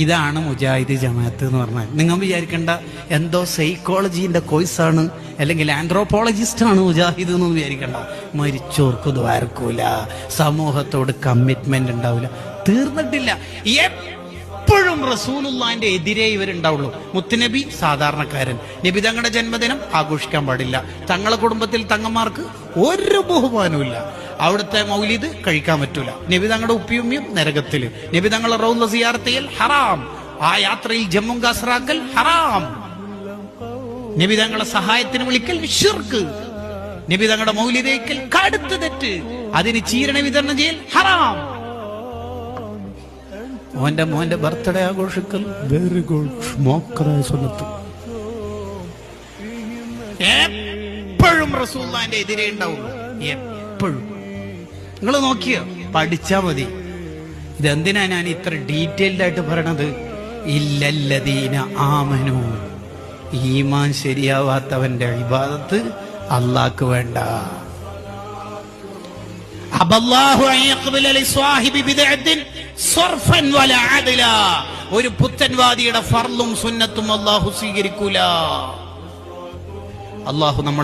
ഇതാണ് മുജാഹിദ് ജമാഅത്ത് എന്ന് പറഞ്ഞാൽ. നിങ്ങൾ വിചാരിക്കേണ്ട എന്തോ സൈക്കോളജിന്റെ കോഴ്സാണ് അല്ലെങ്കിൽ ആന്ത്രോപോളജിസ്റ്റ് ആണ് മുജാഹിദ് എന്ന് വിചാരിക്കണ്ട. മരിച്ചോർക്ക് ദ്വാരക്കൂല, സമൂഹത്തോട് കമ്മിറ്റ്മെന്റ് ഉണ്ടാവില്ല, തീർന്നിട്ടില്ല. എപ്പോഴും റസൂലുള്ളാഹിന്റെ എതിരെ ഇവരുണ്ടാവുള്ളൂ. മുത്തുനബി സാധാരണക്കാരൻ, നബി തങ്ങളുടെ ജന്മദിനം ആഘോഷിക്കാൻ പാടില്ല, തങ്ങളെ കുടുംബത്തിൽ തങ്ങന്മാർക്ക് ഒരു ബഹുമാനവും, അവിടുത്തെ മൗലിദ് കഴിക്കാൻ പറ്റൂല, നബി തങ്ങളുടെ ഉപ്പിയുമ്മിയും നരകത്തില്, നബി തങ്ങളെ റൗള സിയാറത്ത് ചെയ്യൽ ഹറാം, ആ യാത്രയിൽ ജമ്മും കാസറാക്കൽ ഹറാം, നബി തങ്ങളെ സഹായത്തിന് വിളിക്കൽ ശിർക്ക്, നബി തങ്ങളുടെ മൗലിദയ്ക്കൽ കടുത്ത തെറ്റ്, അതിന് ചീരണ വിതരണം ചെയ്യൽ ഹറാം. മോന്റെ ബർത്ത്ഡേ ആഘോഷിക്കൽ വെരി ഗുഡ്, മോക്കറായ സുന്നത്ത്. എപ്പോഴും റസൂലുള്ളാഹിന്റെ എതിരെ ഉണ്ടാവുള്ളൂ, എപ്പോഴും. നിങ്ങൾ നോക്കിയോ, പഠിച്ചാ മതി. ഇതെന്തിനാ ഞാൻ ഇത്ര ഡീറ്റെയിൽഡ് ആയിട്ട് പറയണത്? ഇല്ലല്ലദീന ആമനു, ഈമാൻ ശരിയാവാത്തവന്റെ ഇബാദത്ത് അല്ലാഹ്ക്ക് വേണ്ട. അബല്ലാഹു അൻ യഖ്ബല ലിസ്വാഹിബി ബിദ്അത്തിൻ സർഫൻ വലാ അദല, ഒരു പുത്തൻവാദിയുടെ ഫർളും സുന്നത്തും അല്ലാഹു സ്വീകരിക്കൂല. അല്ലാഹു നമ്മളെ